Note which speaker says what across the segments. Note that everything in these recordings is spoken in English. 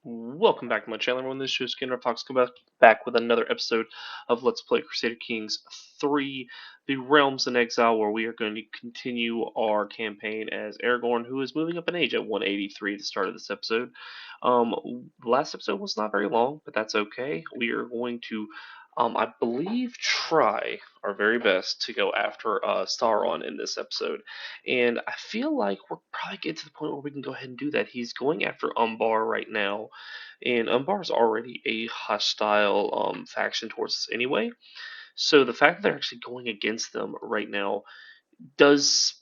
Speaker 1: Welcome back to my channel, everyone. This is Kingdom of Fox come back with another episode of Let's Play Crusader Kings 3, The Realms in Exile, where we are going to continue our campaign as Aragorn, who is moving up in age at 183 at the start of this episode. The last episode was not very long, but that's okay. We are going to, I believe, try our very best to go after Sauron in this episode. And I feel like we're probably getting to the point where we can go ahead and do that. He's going after Umbar right now, and Umbar is already a hostile faction towards us anyway. So the fact that they're actually going against them right now does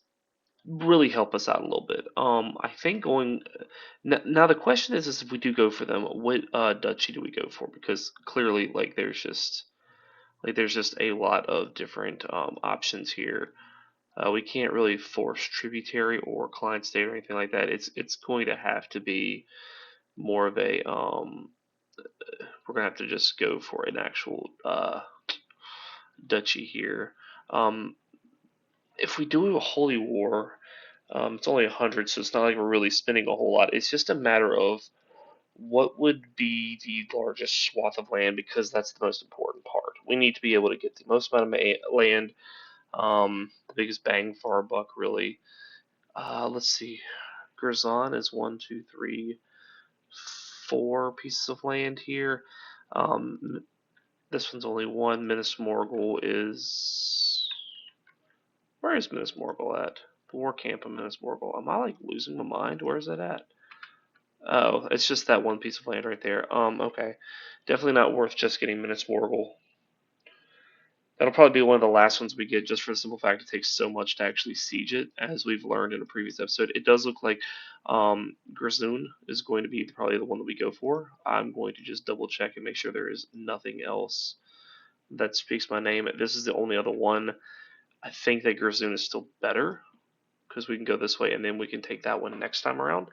Speaker 1: really help us out a little bit. I think going now the question is if we do go for them, what duchy do we go for? Because clearly, there's just a lot of different options here. We can't really force tributary or client state or anything like that. It's going to have to be more of a we're gonna have to just go for an actual duchy here. Um, if we do a holy war, it's only 100, so it's not like we're really spending a whole lot. It's just a matter of what would be the largest swath of land, because that's the most important part. We need to be able to get the most amount of land, the biggest bang for our buck, really. Let's see. Grazon is one, two, three, four pieces of land here. Um, this one's only one. Minas Morgul is. Where is Minas Morgul at? The war camp of Minas Morgul. Am I like losing my mind? Where is it at? Oh, it's just that one piece of land right there. Okay. Definitely not worth just getting Minas Morgul. That'll probably be one of the last ones we get, just for the simple fact it takes so much to actually siege it, as we've learned in a previous episode. It does look like Grazoon is going to be probably the one that we go for. I'm going to just double check and make sure there is nothing else that speaks my name. This is the only other one. I think that Grazoon is still better, because we can go this way and then we can take that one next time around.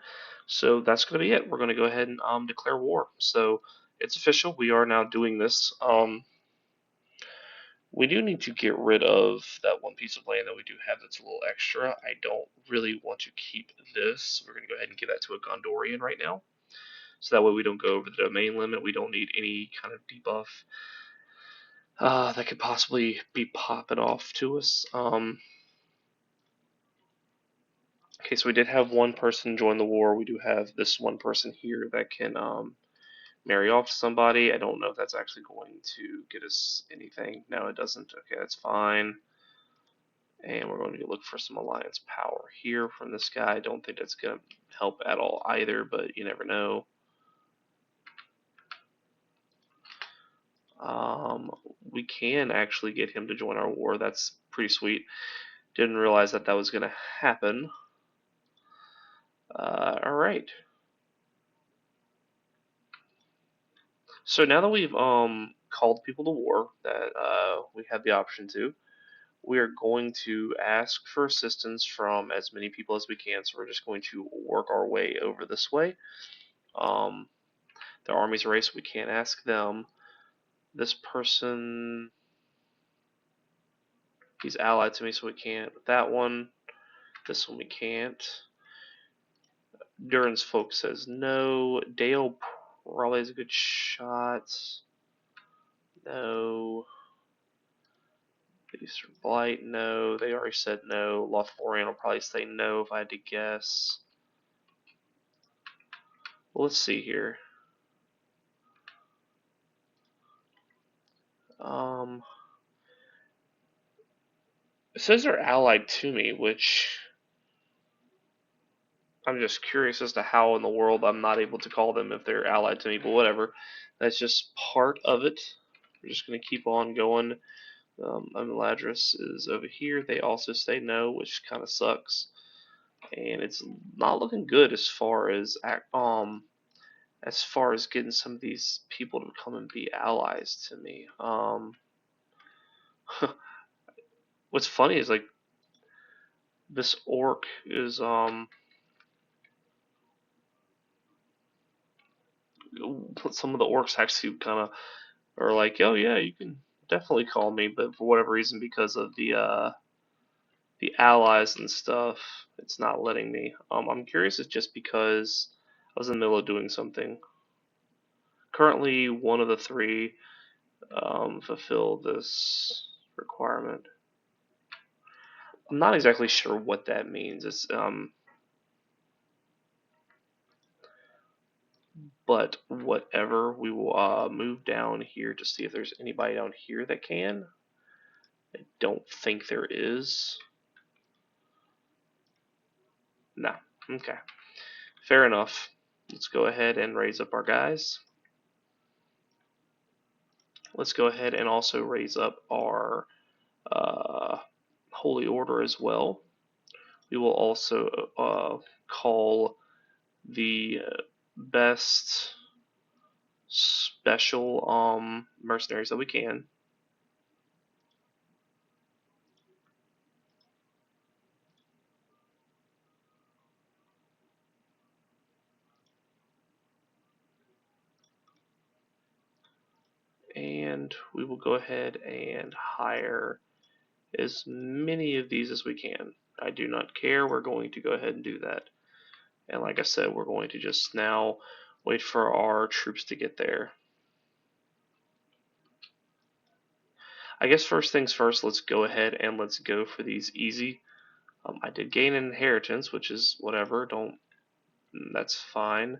Speaker 1: So that's going to be it. We're going to go ahead and declare war. So it's official. We are now doing this. We do need to get rid of that one piece of land that we do have that's a little extra. I don't really want to keep this. We're going to go ahead and give that to a Gondorian right now. So that way we don't go over the domain limit. We don't need any kind of debuff that could possibly be popping off to us. Okay, so we did have one person join the war. We do have this one person here that can marry off to somebody. I don't know if that's actually going to get us anything. No, it doesn't. Okay, that's fine. And we're going to look for some alliance power here from this guy. I don't think that's going to help at all either, but you never know. We can actually get him to join our war. That's pretty sweet. Didn't realize that that was going to happen. Alright. So now that we've called people to war, that we have the option to, we are going to ask for assistance from as many people as we can. So we're just going to work our way over this way. Their armies are raised, so we can't ask them. This person, he's allied to me, so we can't. That one, this one we can't. Durin's folk says no. Dale probably is a good shot. No. Beast or Blight, no. They already said no. Lothlorien will probably say no if I had to guess. Well, let's see here. It says they're allied to me, which I'm just curious as to how in the world I'm not able to call them if they're allied to me, but whatever. That's just part of it. We're just going to keep on going. Ladris is over here. They also say no, which kind of sucks. And it's not looking good as far as getting some of these people to come and be allies to me. What's funny is like this orc is some of the orcs actually kind of are like, oh yeah, you can definitely call me, but for whatever reason, because of the allies and stuff, it's not letting me. I'm curious, it's just because I was in the middle of doing something. currently one of the three fulfill this requirement. I'm not exactly sure what that means. It's but whatever, we will move down here to see if there's anybody down here that can. I don't think there is. No. Okay. Fair enough. Let's go ahead and raise up our guys. Let's go ahead and also raise up our Holy Order as well. We will also call the best special mercenaries that we can. And we will go ahead and hire as many of these as we can. I do not care. We're going to go ahead and do that. And like I said, we're going to just now wait for our troops to get there. I guess first things first, let's go ahead and let's go for these easy. I did gain an inheritance, which is whatever. That's fine.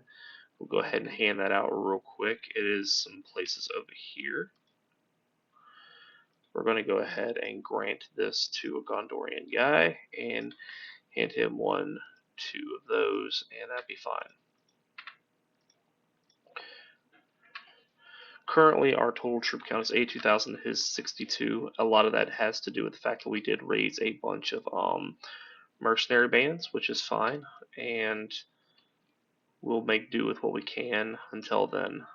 Speaker 1: We'll go ahead and hand that out real quick. It is some places over here. We're going to go ahead and grant this to a Gondorian guy and hand him 1, 2 of those, and that'd be fine. Currently, our total troop count is 82,000. His 62. A lot of that has to do with the fact that we did raise a bunch of mercenary bands, which is fine, and we'll make do with what we can until then.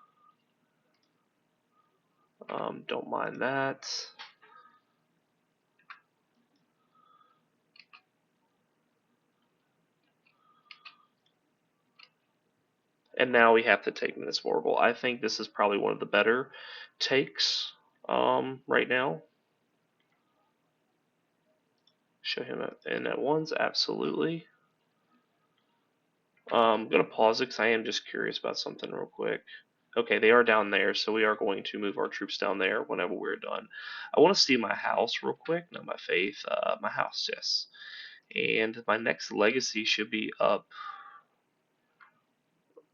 Speaker 1: Don't mind that. And now we have to take Minas Morgul. I think this is probably one of the better takes right now. Show him in at once, absolutely. I'm going to pause it because I am just curious about something real quick. Okay, they are down there, so we are going to move our troops down there whenever we're done. I want to see my house real quick. No, my faith. My house, yes. And my next legacy should be up.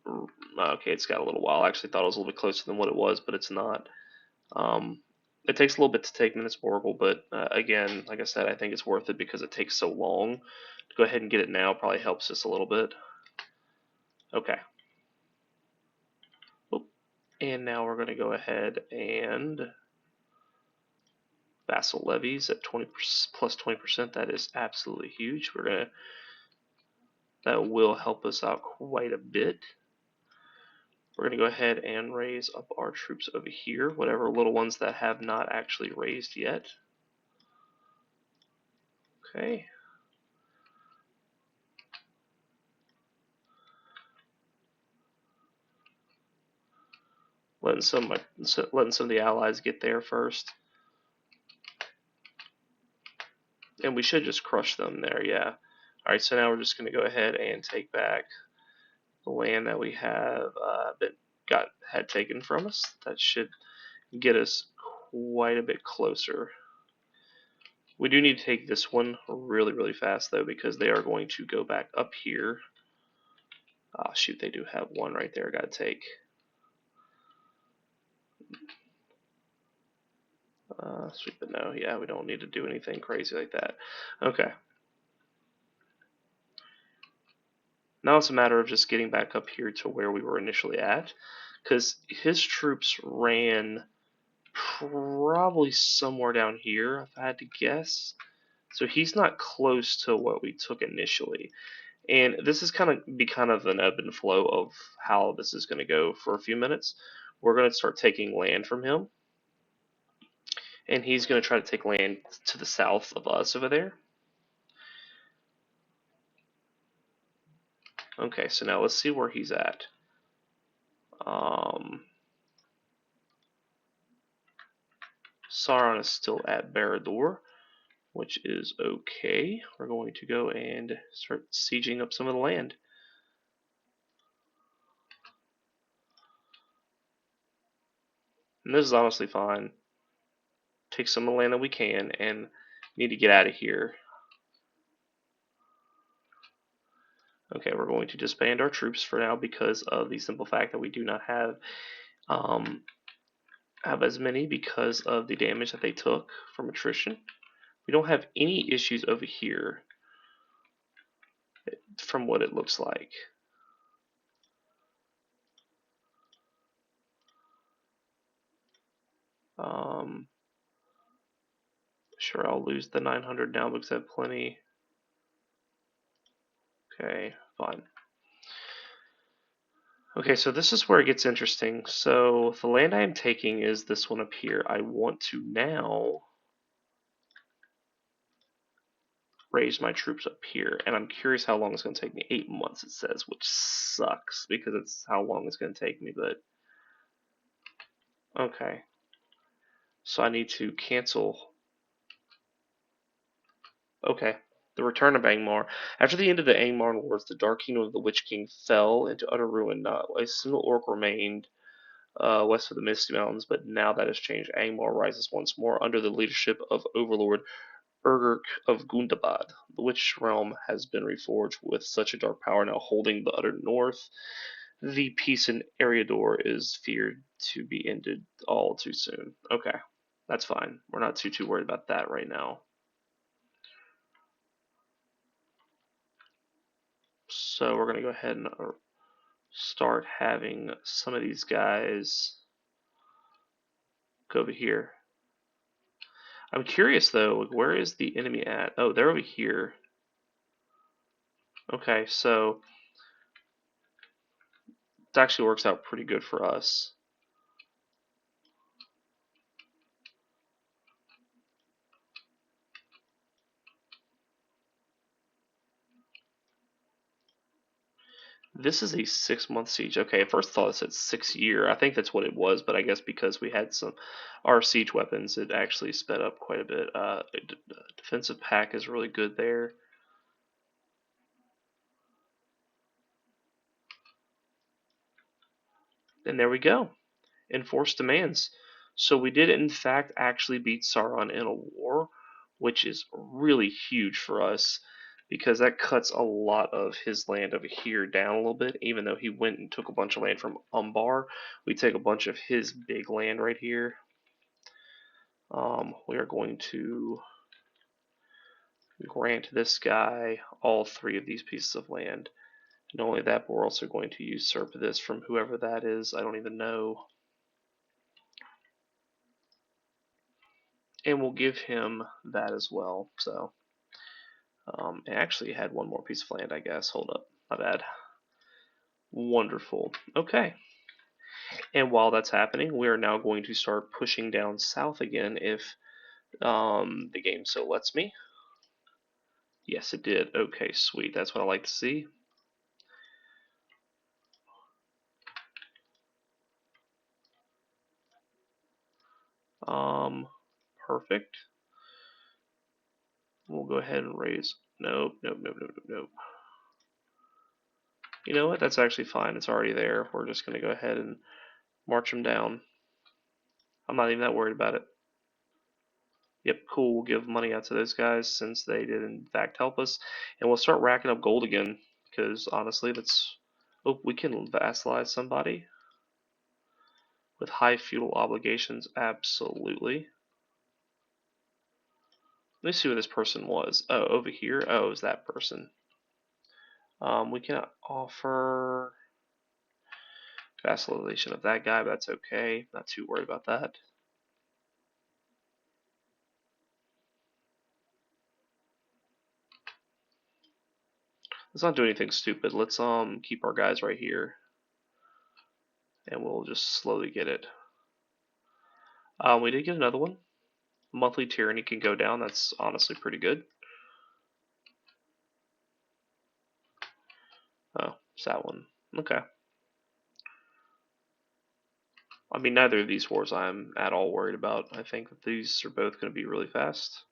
Speaker 1: Okay, it's got a little while. I actually thought it was a little bit closer than what it was, but it's not. It takes a little bit to take Minas Morgul, but again, like I said, I think it's worth it because it takes so long. To go ahead and get it now probably helps us a little bit. Okay. Oop. And now we're going to go ahead and vassal levies at 20 plus 20%. That is absolutely huge. That will help us out quite a bit. We're going to go ahead and raise up our troops over here, whatever little ones that have not actually raised yet. Okay. Letting some of the allies get there first. And we should just crush them there, yeah. Alright, so now we're just going to go ahead and take back the land that we have had taken from us. That should get us quite a bit closer. We do need to take this one really, really fast, though, because they are going to go back up here. Ah, shoot, they do have one right there I gotta take. Sweet, but no, yeah, we don't need to do anything crazy like that. Okay. Now it's a matter of just getting back up here to where we were initially at, because his troops ran probably somewhere down here, if I had to guess. So he's not close to what we took initially. And this is kind of an ebb and flow of how this is going to go for a few minutes. We're going to start taking land from him. And he's going to try to take land to the south of us over there. Okay, so now let's see where he's at. Sauron is still at Barad-dûr, which is okay. We're going to go and start sieging up some of the land. And this is honestly fine. Take some of the land that we can, and need to get out of here. Okay, we're going to disband our troops for now because of the simple fact that we do not have as many because of the damage that they took from attrition. We don't have any issues over here from what it looks like. Sure, I'll lose the 900 now because I have plenty. Okay, fine. Okay, so this is where it gets interesting. So the land I am taking is this one up here. I want to now raise my troops up here, and I'm curious how long it's going to take me. 8 months, it says, which sucks because it's how long it's going to take me, but okay. So I need to cancel. Okay. The return of Angmar. After the end of the Angmar Wars, the Dark Kingdom of the Witch King fell into utter ruin. Not a single orc remained west of the Misty Mountains, but now that has changed. Angmar rises once more under the leadership of Overlord Urgurk of Gundabad. The Witch Realm has been reforged with such a dark power now holding the utter north. The peace in Eriador is feared to be ended all too soon. Okay, that's fine. We're not too worried about that right now. So we're going to go ahead and start having some of these guys go over here. I'm curious though, where is the enemy at? Oh, they're over here. Okay, so it actually works out pretty good for us. This is a 6-month siege. Okay, at first I thought it said 6-year. I think that's what it was, but I guess because we had our siege weapons, it actually sped up quite a bit. Defensive pack is really good there. And there we go. Enforced demands. So we did in fact actually beat Sauron in a war, which is really huge for us because that cuts a lot of his land over here down a little bit. Even though he went and took a bunch of land from Umbar, we take a bunch of his big land right here. We are going to grant this guy all 3 of these pieces of land. Not only that, but we're also going to usurp this from whoever that is. I don't even know. And we'll give him that as well. So, it actually had one more piece of land, I guess. Hold up, my bad. Wonderful. Okay. And while that's happening, we are now going to start pushing down south again if the game so lets me. Yes, it did. Okay, sweet. That's what I like to see. Perfect. We'll go ahead and raise. Nope, nope, nope, nope, nope, nope. You know what? That's actually fine. It's already there. We're just going to go ahead and march them down. I'm not even that worried about it. Yep, cool. We'll give money out to those guys since they did in fact help us. And we'll start racking up gold again. Because honestly, that's... Oh, we can vassalize somebody. With high feudal obligations, absolutely. Let me see who this person was. Oh, over here? Oh, it was that person. We cannot offer vassalization of that guy, but that's okay. Not too worried about that. Let's not do anything stupid. Let's keep our guys right here. And we'll just slowly get it. We did get another one. Monthly tyranny can go down. That's honestly pretty good. Oh, it's that one. Okay. I mean, neither of these wars I'm at all worried about. I think that these are both going to be really fast.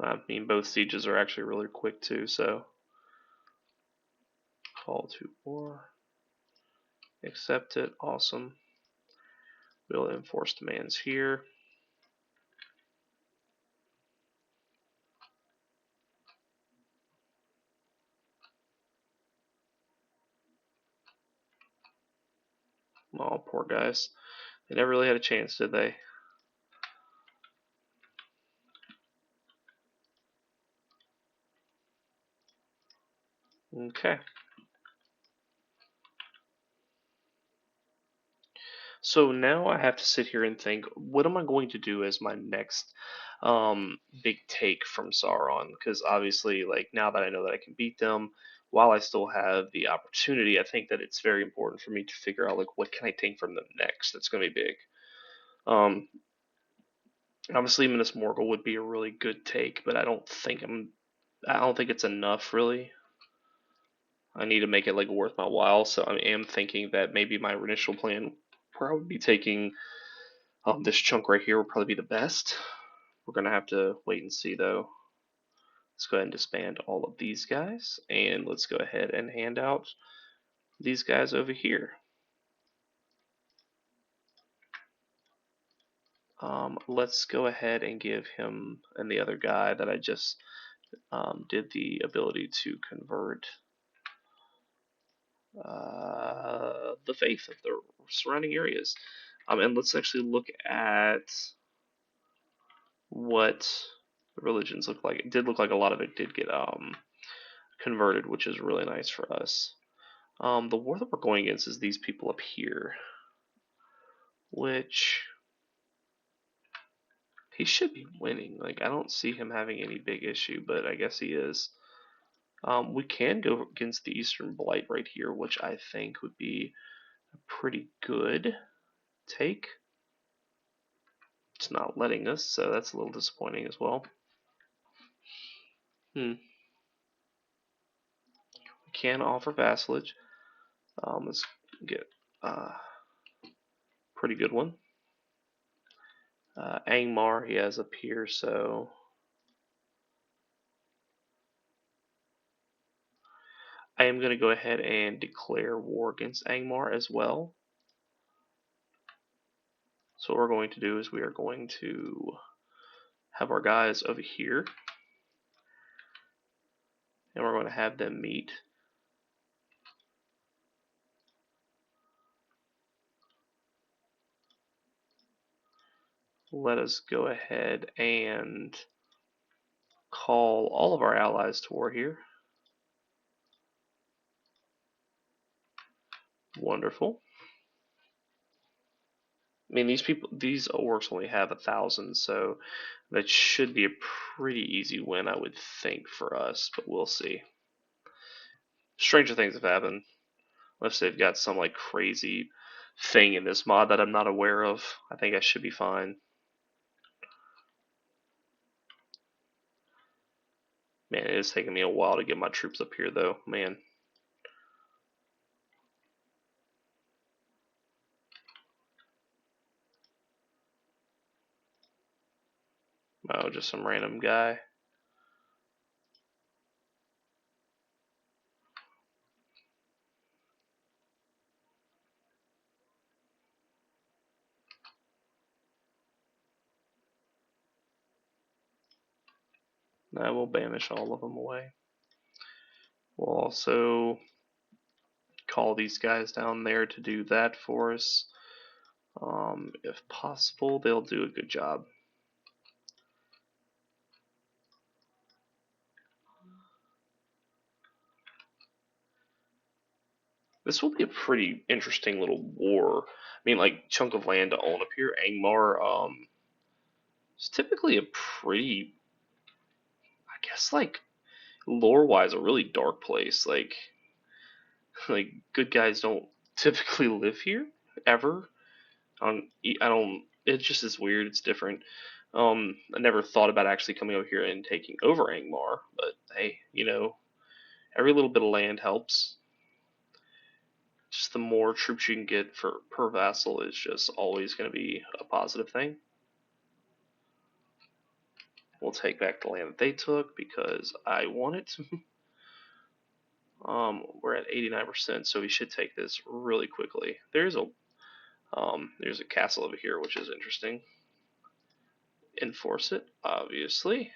Speaker 1: I mean, both sieges are actually really quick too, so Call to war. Accept it. Awesome. We'll enforce demands here. Oh, poor guys. They never really had a chance, did they? Okay. So now I have to sit here and think, what am I going to do as my next big take from Sauron? Because obviously, like now that I know that I can beat them, while I still have the opportunity, I think that it's very important for me to figure out like what can I take from them next. That's going to be big. Um, Obviously, Minas Morgul would be a really good take, but I don't think it's enough really. I need to make it like worth my while. So I am thinking that maybe my initial plan, where I would be taking this chunk right here, would probably be the best. We're gonna have to wait and see though. Let's go ahead and disband all of these guys, and let's go ahead and hand out these guys over here. Let's go ahead and give him and the other guy that I just did the ability to convert the faith of the surrounding areas. And let's actually look at what the religions look like. It did look like a lot of it did get converted, which is really nice for us. The war that we're going against is these people up here, which he should be winning. Like I don't see him having any big issue, but I guess he is. We can go against the Eastern Blight right here, which I think would be a pretty good take. It's not letting us, so that's a little disappointing as well. We can offer vassalage. Let's get a pretty good one. Angmar he has up here, so I am going to go ahead and declare war against Angmar as well. So what we're going to do is we are going to have our guys over here, and we're going to have them meet. Let us go ahead and call all of our allies to war here. Wonderful. I mean, these orcs only have 1,000, so that should be a pretty easy win, I would think, for us, but we'll see. Stranger things have happened. Unless they've got some like crazy thing in this mod that I'm not aware of. I think I should be fine. Man, it is taking me a while to get my troops up here though, man. Oh, just some random guy. I will banish all of them away. We'll also call these guys down there to do that for us. If possible, they'll do a good job. This will be a pretty interesting little war. I mean, like chunk of land to own up here. Angmar, is typically a pretty, I guess, like lore-wise, a really dark place. Like good guys don't typically live here ever. I don't. It just is weird. It's different. I never thought about actually coming over here and taking over Angmar, but hey, every little bit of land helps. Just the more troops you can get for per vassal is just always going to be a positive thing. We'll take back the land that they took because I want it. We're at 89%, so we should take this really quickly. There's a castle over here, which is interesting. Enforce it, obviously.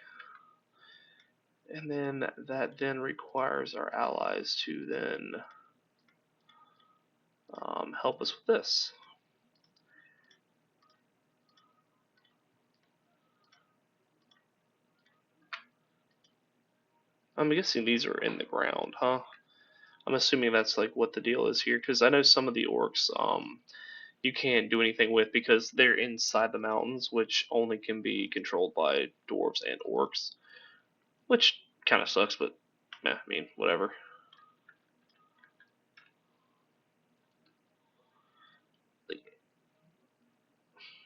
Speaker 1: And then that then requires our allies to then help us with this. I'm guessing these are in the ground, huh? I'm assuming that's like what the deal is here, because I know some of the orcs you can't do anything with because they're inside the mountains, which only can be controlled by dwarves and orcs, which kind of sucks, but I mean, whatever.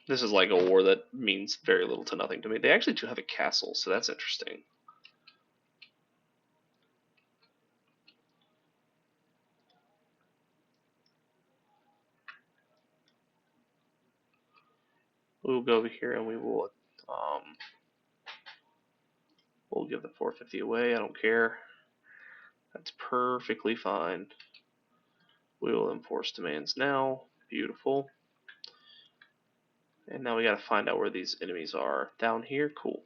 Speaker 1: This is like a war that means very little to nothing to me. They actually do have a castle, so that's interesting. We'll go over here and um, we'll give the 450 away. I don't care. That's perfectly fine. We will enforce demands now. Beautiful. And now we gotta find out where these enemies are. Down here? Cool.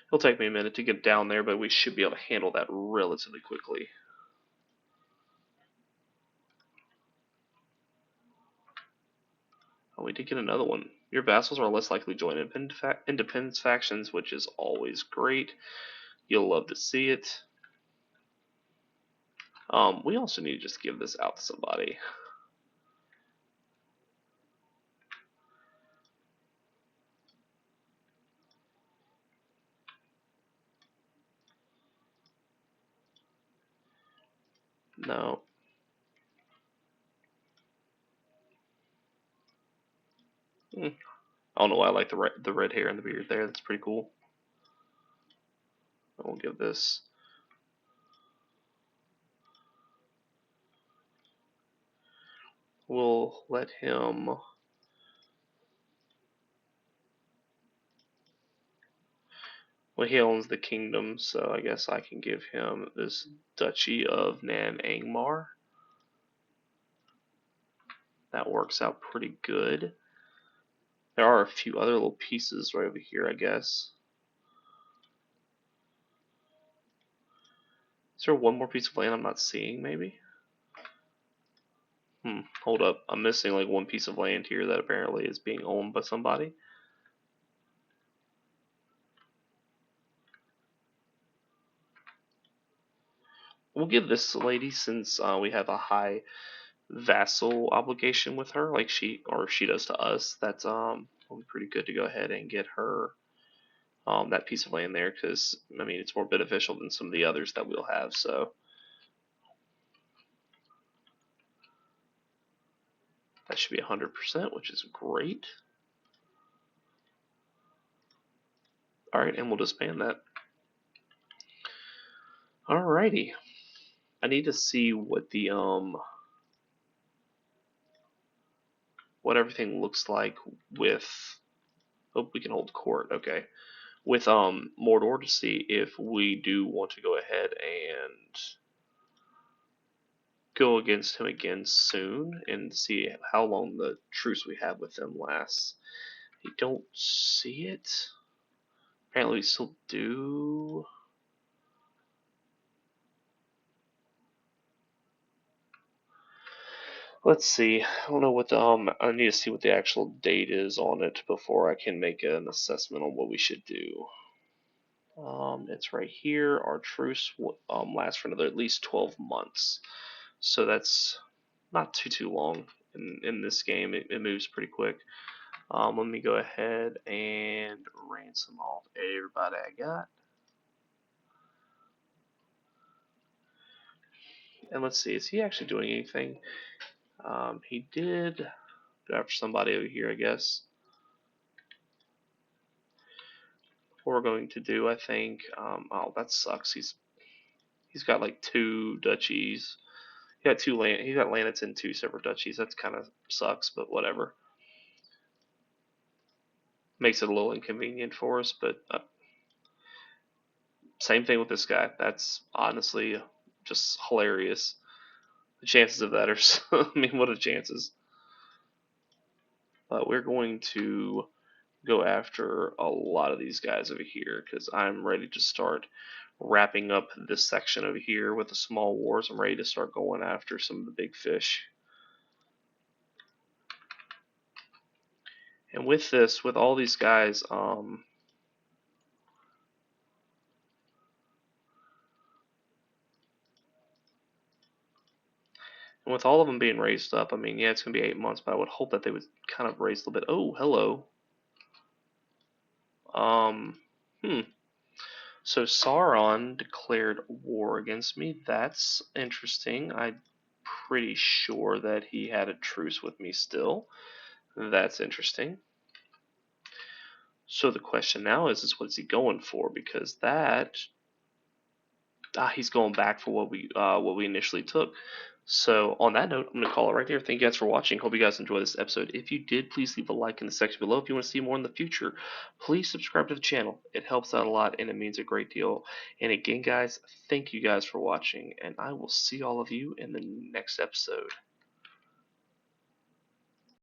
Speaker 1: It'll take me a minute to get down there, but we should be able to handle that relatively quickly. Oh, we did get another one. Your vassals are less likely to join independence factions, which is always great. You'll love to see it. We also need to just give this out to somebody. No. I don't know why I like the red hair and the beard there. That's pretty cool. I will give this. We'll let him. Well, he owns the kingdom, so I guess I can give him this Duchy of Nan Angmar. That works out pretty good. There are a few other little pieces right over here, I guess. Is there one more piece of land I'm not seeing, maybe? Hold up. I'm missing like one piece of land here that apparently is being owned by somebody. We'll give this lady, since we have a high vassal obligation with her, like she does to us. That's will be pretty good to go ahead and get her that piece of land there, because I mean it's more beneficial than some of the others that we'll have. So that should be 100%, which is great. All right, and we'll disband that. Alrighty. I need to see what the what everything looks like with. Oh, we can hold court. Okay, with Mordor, to see if we do want to go ahead and go against him again soon and see how long the truce we have with them lasts. I don't see it. Apparently, we still do. Let's see. I don't know what the I need to see what the actual date is on it before I can make an assessment on what we should do. It's right here. Our truce lasts for another at least 12 months, so that's not too long in this game. It moves pretty quick. Let me go ahead and ransom off everybody I got. And let's see, is he actually doing anything? He did go after somebody over here, I guess. What we're going to do, I think. Oh, that sucks. He's got like two duchies. He got two land. He got land that's in two separate duchies. That's kind of sucks, but whatever. Makes it a little inconvenient for us, but same thing with this guy. That's honestly just hilarious. The chances of that are, I mean, what are the chances? But we're going to go after a lot of these guys over here because I'm ready to start wrapping up this section over here with the small wars. I'm ready to start going after some of the big fish. And with this, with all these guys, and with all of them being raised up, I mean, yeah, it's going to be 8 months, but I would hope that they would kind of raise a little bit. Oh, hello. Um, hmm. So Sauron declared war against me. That's interesting. I'm pretty sure that he had a truce with me still. That's interesting. So the question now is what is he going for? Because that he's going back for what we initially took. So on that note, I'm gonna call it right there. Thank you guys for watching. Hope you guys enjoyed this episode. If you did, please leave a like in the section below. If you want to see more in the future, please subscribe to the channel. It helps out a lot and it means a great deal. And again, guys, thank you guys for watching, and I will see all of you in the next episode.